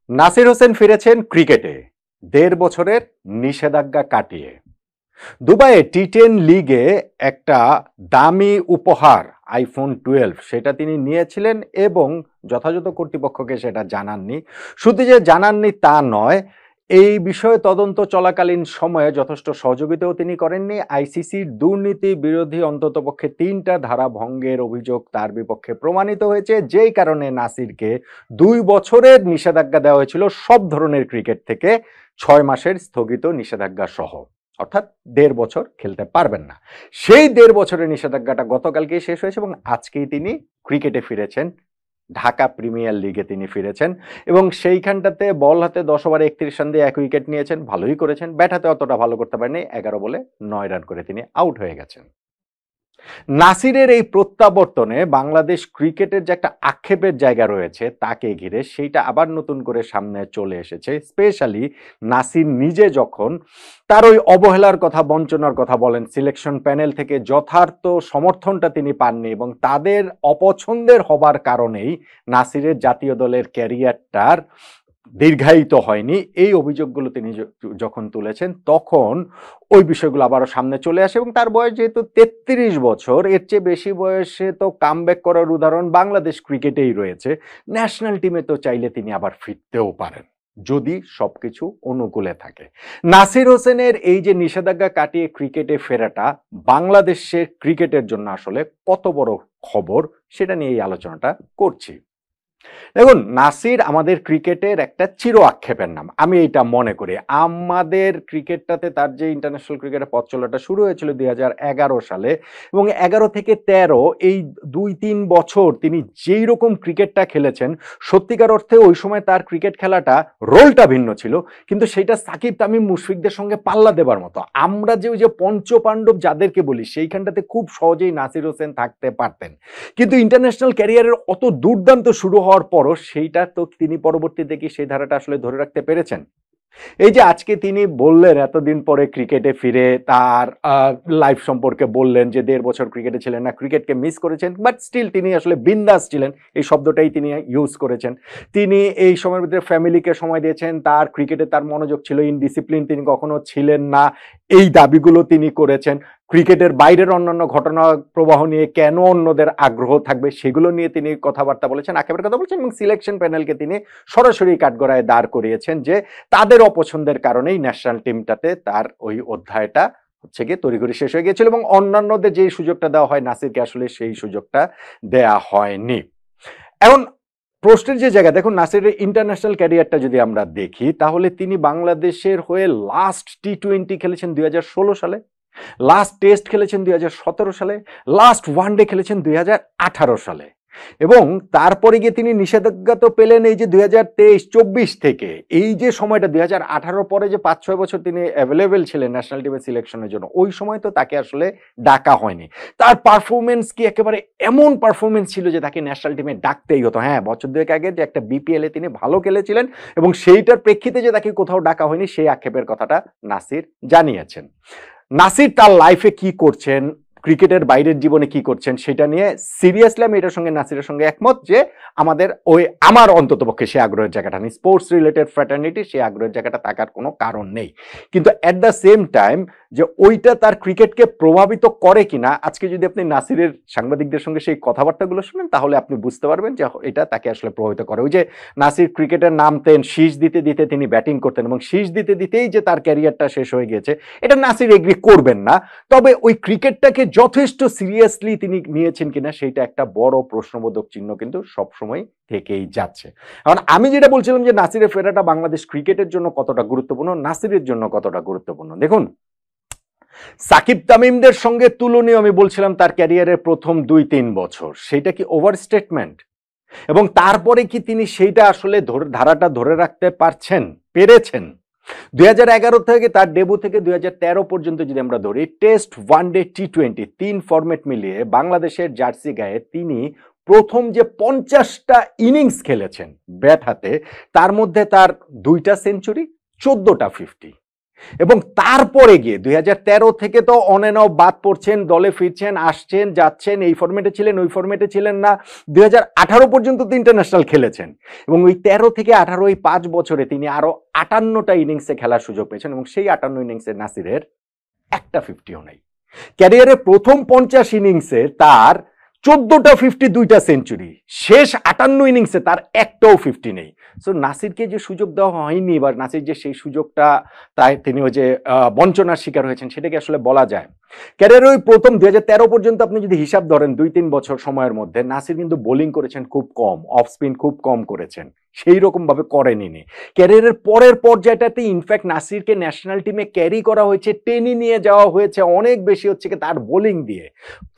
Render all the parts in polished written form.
নাসির হোসেন ফিরেছেন ক্রিকেটে ১.৫ বছরের নিষেধাজ্ঞা কাটিয়ে। দুবাইয়ে টি10 লিগে একটা দামি উপহার আইফোন 12 সেটা তিনি নিয়েছিলেন এবং যথাযথ কর্তৃপক্ষকে সেটা জানাননি। শুধু যে জানাননি তা নয়, এই বিষয়ে তদন্ত চলাকালীন সময়ে যথেষ্ট সহযোগিতাও তিনি করেননি। আইসিসির দুর্নীতি বিরোধী অন্ততপক্ষে ৩টা ধারা ভঙ্গের অভিযোগ তার বিপক্ষে প্রমাণিত হয়েছে, যেই কারণে নাসিরকে ২ বছরের নিষেধাজ্ঞা দেওয়া হয়েছিল সব ধরনের ক্রিকেট থেকে, ৬ মাসের স্থগিত নিষেধাজ্ঞা সহ। অর্থাৎ ১.৫ বছর খেলতে পারবেন না। সেই ১.৫ বছরের নিষেধাজ্ঞাটা গতকালকেই শেষ হয়েছে এবং আজকেই তিনি ক্রিকেটে ফিরেছেন। ঢাকা প্রিমিয়ার লিগে তিনি ফিরেছেন এবং সেইখানটাতে বল হাতে ১০ ওভারে ৩১ রান দিয়ে ১ উইকেট নিয়েছেন, ভালোই করেছেন। ব্যাট হাতে অতটা ভালো করতে পারেননি, ১১ বলে ৯ রান করে তিনি আউট হয়ে গেছেন। নাসিরের এই প্রত্যাবর্তনে বাংলাদেশ ক্রিকেটের যে একটা আক্ষেপের জায়গা রয়েছে তাকে ঘিরে, সেইটা আবার নতুন করে সামনে চলে এসেছে। স্পেশালি নাসির নিজে যখন তার ওই অবহেলার কথা, বঞ্চনার কথা বলেন, সিলেকশন প্যানেল থেকে যথার্থ সমর্থনটা তিনি পাননি এবং তাদের অপছন্দের হবার কারণেই নাসিরের জাতীয় দলের ক্যারিয়ারটার দীর্ঘায়িত হয়নি, এই অভিযোগগুলো তিনি যখন তুলেছেন তখন ওই বিষয়গুলো আবারও সামনে চলে আসে এবং তার বয়স যেহেতু ৩৩ বছর, এর চেয়ে বেশি বয়সে তো কামব্যাক করার উদাহরণ বাংলাদেশ ক্রিকেটেই রয়েছে। ন্যাশনাল টিমে তো চাইলে তিনি আবার ফিরতেও পারেন যদি সবকিছু অনুকূলে থাকে। নাসির হোসেনের এই যে নিষেধাজ্ঞা কাটিয়ে ক্রিকেটে ফেরাটা বাংলাদেশের ক্রিকেটের জন্য আসলে কত বড় খবর, সেটা নিয়ে এই আলোচনাটা করছি। দেখুন, নাসির আমাদের ক্রিকেটের একটা চির আক্ষেপের নাম, আমি এটা মনে করি। আমাদের ক্রিকেটটাতে তার যে ইন্টারন্যাশনাল ক্রিকেটের পথ চলাটা শুরু হয়েছিল ২০১১ সালে এবং ১১ থেকে ১৩ এই ২-৩ বছর তিনি যেই রকম ক্রিকেটটা খেলেছেন, সত্যিকার অর্থে ওই সময় তার ক্রিকেট খেলাটা রোলটা ভিন্ন ছিল, কিন্তু সেটা সাকিব, তামিম, মুশফিকদের সঙ্গে পাল্লা দেবার মতো। আমরা যে ওই যে পঞ্চপাণ্ডব যাদেরকে বলি, সেইখানটাতে খুব সহজেই নাসির হোসেন থাকতে পারতেন, কিন্তু ইন্টারন্যাশনাল ক্যারিয়ারের অত দুর্দান্ত শুরু হওয়ার পরও সেইটা তো তিনি পরবর্তীতে কি সেই ধারাটা আসলে ধরে রাখতে পেরেছেন? এই যে আজকে তিনি বললেন এতদিন পরে ক্রিকেটে ফিরে তার লাইফ সম্পর্কে বললেন যে ১.৫ বছর ক্রিকেটে ছিলেন না, ক্রিকেটকে মিস করেছেন, বাট স্টিল তিনি আসলে বিন্দাস ছিলেন, এই শব্দটাই তিনি ইউজ করেছেন। তিনি এই সময়ের ভিতরে ফ্যামিলিকে সময় দিয়েছেন, তার ক্রিকেটে তার মনোযোগ ছিল, ইনডিসিপ্লিন তিনি কখনো ছিলেন না, এই দাবিগুলো তিনি করেছেন। ক্রিকেটের বাইরের অন্যান্য ঘটনা প্রবাহ নিয়ে কেন অন্যদের আগ্রহ থাকবে সেগুলো নিয়ে তিনি কথাবার্তা বলেছেন, আক্ষেপের কথা বলেছেন এবং সিলেকশন প্যানেলকে তিনি সরাসরি কাঠগড়ায় দাঁড় করিয়েছেন যে তাদের অপছন্দের কারণেই ন্যাশনাল টিমটাতে তার ওই অধ্যায়টা হচ্ছে গিয়ে তড়িঘড়ি শেষ হয়ে গিয়েছিল এবং অন্যান্যদের যেই সুযোগটা দেওয়া হয় নাসিরকে আসলে সেই সুযোগটা দেয়া হয়নি। এখন প্রশ্নের যে জায়গা, দেখুন নাসিরের ইন্টারন্যাশনাল ক্যারিয়ারটা যদি আমরা দেখি তাহলে তিনি বাংলাদেশের হয়ে লাস্ট টি20 খেলেছেন ২০১৬ সালে, লাস্ট টেস্ট খেলেছেন ২০১৭ সালে, লাস্ট ওয়ানডে খেলেছেন ২০১৮ সালে এবং তারপরে গিয়ে তিনি নিষেধাজ্ঞা তো পেলেন এই যে ২০২৩-২৪ থেকে। এই যে সময়টা ২০১৮ পরে যে ৫-৬ বছর তিনি অ্যাভেলেবেল ছিলেন ন্যাশনাল টিমের সিলেকশনের জন্য, ওই সময় তো তাকে আসলে ডাকা হয়নি। তার পারফরমেন্স কি একেবারে এমন পারফরমেন্স ছিল যে তাকে ন্যাশনাল টিমে ডাকতেই হতো? হ্যাঁ, বছর দুয়েক আগে যে একটা বিপিএল এ তিনি ভালো খেলেছিলেন এবং সেইটার প্রেক্ষিতে যে তাকে কোথাও ডাকা হয়নি, সেই আক্ষেপের কথাটা নাসির জানিয়েছেন। নাসির তার লাইফে কি করছেন, ক্রিকেটের বাইরের জীবনে কি করছেন, সেটা নিয়ে সিরিয়াসলি আমি এটার সঙ্গে নাসিরের সঙ্গে একমত যে আমার অন্ততপক্ষে সে আগ্রহের জায়গাটা নেই, স্পোর্টস রিলেটেড ফ্র্যাটার্নিটি, সে আগ্রহের জায়গাটা থাকার কোনো কারণ নেই। কিন্তু অ্যাট দ্য সেম টাইম যে ওইটা তার ক্রিকেটকে প্রভাবিত করে কিনা, আজকে যদি আপনি নাসিরের সাংবাদিকদের সঙ্গে সেই কথাবার্তাগুলো শুনেন তাহলে আপনি বুঝতে পারবেন যে এটা তাকে আসলে প্রভাবিত করে। ওই যে নাসির ক্রিকেটের নামতেন, শীষ দিতে দিতে তিনি ব্যাটিং করতেন এবং শীষ দিতে দিতেই যে তার ক্যারিয়ারটা শেষ হয়ে গিয়েছে, এটা নাসির এগ্রি করবেন না। তবে ওই ক্রিকেটটাকে যথেষ্ট সিরিয়াসলি তিনি নিয়েছেন কিনা সেইটা একটা বড় প্রশ্নবোধক চিহ্ন কিন্তু সবসময় থেকেই যাচ্ছে। কারণ আমি যেটা বলছিলাম যে নাসিরের ফেরাটা বাংলাদেশ ক্রিকেটের জন্য কতটা গুরুত্বপূর্ণ, নাসিরের জন্য কতটা গুরুত্বপূর্ণ, দেখুন সাকিব তামিমদের সঙ্গে তুলনীয় আমি বলছিলাম তার ক্যারিয়ারের প্রথম ২-৩ বছর, সেটা কি ওভার স্টেটমেন্ট? এবং তারপরে কি তিনি সেইটা আসলে ধারাটা ধরে রাখতে পেরেছেন? ২০১১ থেকে তার ডেবু থেকে ২০১৩ পর্যন্ত যদি আমরা ধরি, টেস্ট, ওয়ানডে, টি20 3 ফরম্যাট মিলিয়ে বাংলাদেশের জার্সি গায়ে তিনি প্রথম যে ৫০টা ইনিংস খেলেছেন ব্যাট হাতে, তার মধ্যে তার ২টা সেঞ্চুরি, ১৪টা 50। এবং তারপরে গিয়ে 2013 থেকে তো অন অ্যান্ড অফ বাদ পড়ছেন, দলে ফিরছেন, আসছেন, যাচ্ছেন, এই ফরম্যাটে ছিলেন, ওই ফরম্যাটে ছিলেন না। 2018 পর্যন্ত তো ইন্টারন্যাশনাল খেলেছেন এবং ওই 13 থেকে 18 এই 5 বছরে তিনি আরো 58টা ইনিংসে খেলার সুযোগ পেয়েছেন এবং সেই 58 ইনিংসে নাসিরের একটা 50ও নাই। ক্যারিয়ারে প্রথম 50 ইনিংসে তার 14টা 50, 2টা সেঞ্চুরি, শেষ 58 ইনিংসে তার একটাও 50 নেই। সো নাসিরকে যে সুযোগ দেওয়া হয়নি বা নাসির যে সেই সুযোগটা তাই তিনি ওই যে বঞ্চনার শিকার হয়েছেন সেটাকে আসলে বলা যায়। ক্যারিয়ারে ওই প্রথম 2013 পর্যন্ত আপনি যদি হিসাব ধরেন 2-3 বছর সময়ের মধ্যে নাসির কিন্তু বোলিং করেছেন খুব কম, অফ স্পিন খুব কম করেছেন, সেই রকম ভাবে করেনি। ক্যারিয়ারের পরের পর্যায়টাতে ইনফ্যাক্ট নাসিরকে ন্যাশনাল টিমে ক্যারি করা হয়েছে, টেনে নিয়ে যাওয়া হয়েছে অনেক বেশি হচ্ছে কি তার বোলিং দিয়ে।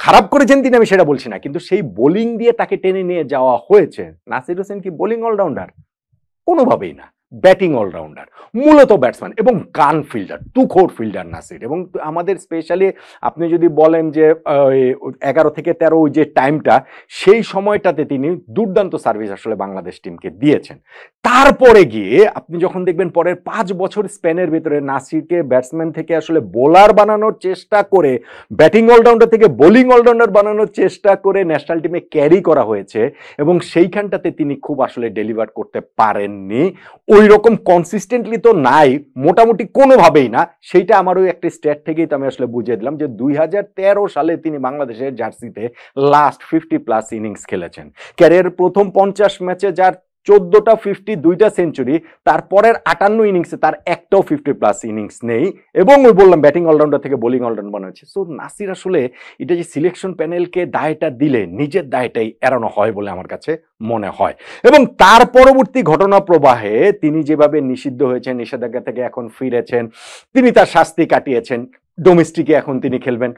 খারাপ করেছেন তিনি, আমি সেটা বলছি না, কিন্তু সেই বোলিং দিয়ে তাকে টেনে নিয়ে যাওয়া হয়েছে। নাসির হোসেন কি বোলিং অলরাউন্ডার? কোনোভাবেই না, ব্যাটিং অলরাউন্ডার, মূলত ব্যাটসম্যান এবং গান ফিল্ডার, তুখোর ফিল্ডার নাসির। এবং আমাদের স্পেশালি আপনি যদি বলেন যে 11 থেকে 13 ওই যে টাইমটা, সেই সময়টাতে তিনি দুর্দান্ত সার্ভিস আসলে বাংলাদেশ টিমকে দিয়েছেন। তারপরে গিয়ে আপনি যখন দেখবেন পরের 5 বছর স্প্যানের ভিতরে নাসিরকে ব্যাটসম্যান থেকে আসলে বোলার বানানোর চেষ্টা করে, ব্যাটিং অলরাউন্ডার থেকে বোলিং অলরাউন্ডার বানানোর চেষ্টা করে ন্যাশনাল টিমে ক্যারি করা হয়েছে এবং সেইখানটাতে তিনি খুব আসলে ডেলিভার করতে পারেননি। ওই রকম কনসিস্টেন্টলি তো নাই, মোটামুটি কোনোভাবেই না। সেইটা আমার ওই একটা স্ট্যাট থেকেই তো আমি আসলে বুঝিয়ে দিলাম যে 2013 সালে তিনি বাংলাদেশের জার্সিতে লাস্ট 50+ ইনিংস খেলেছেন। ক্যারিয়ারের প্রথম 50 ম্যাচে যার 14টা 50, 2টা সেঞ্চুরি, তারপরের 58 ইনিংসে তার একটাও 50+ ইনিংস নেই এবং ওই বললাম ব্যাটিং অলরাউন্ডার থেকে বোলিং অলরাউন্ডার বানাচ্ছে। সো নাসির আসলে এটা যে সিলেকশন প্যানেলকে দায়টা দিলে নিজের দায়টাই এড়ানো হয় বলে আমার কাছে মনে হয়। এবং তার পরবর্তী ঘটনা প্রবাহে তিনি যেভাবে নিষিদ্ধ হয়েছেন, নিষেধাজ্ঞা থেকে এখন ফিরেছেন, তিনি তার শাস্তি কাটিয়েছেন, ডোমেস্টিকে এখন তিনি খেলবেন,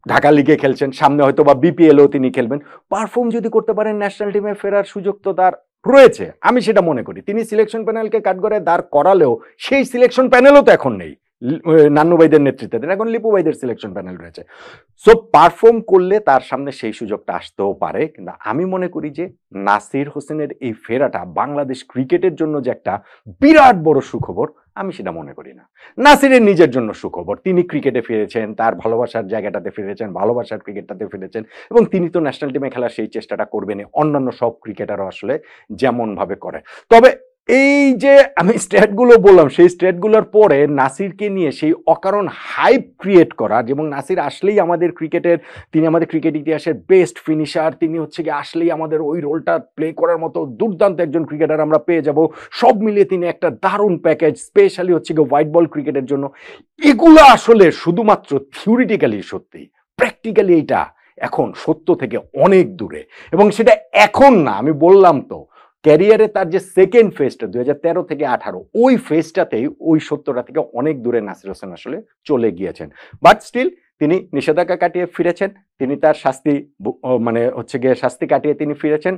ঢাকা লিগে খেলছেন, সামনে হয়তো বা বিপিএলও তিনি খেলবেন। পারফর্ম যদি করতে পারেন ন্যাশনাল টিমে ফেরার সুযোগ তো তার রয়েছে, আমি সেটা মনে করি। তিনি সিলেকশন প্যানেলকে কাঠগড়ায় দাঁড় করালেও সেই সিলেকশন প্যানেলও তো এখন নেই, নান্নু ভাইদের নেতৃত্বে এখন লিপু ভাইদের সিলেকশন প্যানেল রয়েছে। সো পারফর্ম করলে তার সামনে সেই সুযোগটা আসতেও পারে, কিন্তু আমি মনে করি যে নাসির হোসেনের এই ফেরাটা বাংলাদেশ ক্রিকেটের জন্য যে একটা বিরাট বড় সুখবর, আমি সেটা মনে করি না। নাসিরের নিজের জন্য সুখবর, তিনি ক্রিকেটে ফিরেছেন, তার ভালোবাসার জায়গাটাতে ফিরেছেন, ভালোবাসার ক্রিকেটটাতে ফিরেছেন এবং তিনি তো ন্যাশনাল টিমে খেলার সেই চেষ্টাটা করবেনই, অন্যান্য সব ক্রিকেটারও আসলে যেমন ভাবে করে। তবে এই যে আমি স্ট্যাটগুলো বললাম, সেই স্ট্যাটগুলোর পরে নাসিরকে নিয়ে সেই অকারণ হাইপ ক্রিয়েট করা, যেমন নাসির আসলেই আমাদের ক্রিকেটের, তিনি আমাদের ক্রিকেট ইতিহাসের বেস্ট ফিনিশার, তিনি হচ্ছে কি আসলেই আমাদের ওই রোলটা প্লে করার মতো দুর্দান্ত একজন ক্রিকেটার আমরা পেয়ে যাব, সব মিলিয়ে তিনি একটা দারুণ প্যাকেজ, স্পেশালি হচ্ছে কি হোয়াইট বল ক্রিকেটের জন্য। এগুলো আসলে শুধুমাত্র থিওরিটিক্যালি সত্যি, প্র্যাকটিক্যালি এইটা এখন সত্য থেকে অনেক দূরে। এবং সেটা এখন না, আমি বললাম তো ক্যারিয়ারে তার যে সেকেন্ড ফেজটা 2013 থেকে 18, ওই ফেজটাতেই ওই সত্যটা থেকে অনেক দূরে নাসির হোসেন আসলে চলে গিয়েছেন। বাট স্টিল তিনি নিষেধাজ্ঞা কাটিয়ে ফিরেছেন, তিনি তার শাস্তি মানে হচ্ছে গিয়ে শাস্তি কাটিয়ে তিনি ফিরেছেন,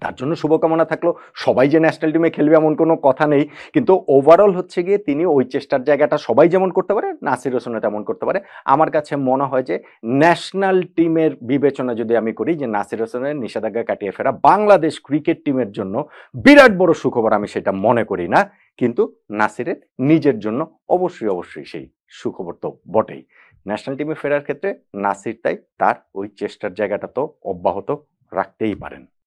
তার জন্য শুভকামনা থাকলো। সবাই যে ন্যাশনাল টিমে খেলবে এমন কোনো কথা নেই, কিন্তু ওভারঅল হচ্ছে গিয়ে তিনি ওই চেষ্টার জায়গাটা সবাই যেমন করতে পারে নাসির হোসেনও তেমন করতে পারে। আমার কাছে মনে হয় যে ন্যাশনাল টিমের বিবেচনা যদি আমি করি, যে নাসির হোসেনের নিষেধাজ্ঞা কাটিয়ে ফেরা বাংলাদেশ ক্রিকেট টিমের জন্য বিরাট বড় সুখবর আমি সেটা মনে করি না, কিন্তু নাসিরের নিজের জন্য অবশ্যই সেই সুখবর তো বটেই। ন্যাশনাল টিমে ফেরার ক্ষেত্রে নাসির তাই তার ওই চেষ্টার জায়গাটা তো অব্যাহত রাখতেই পারেন।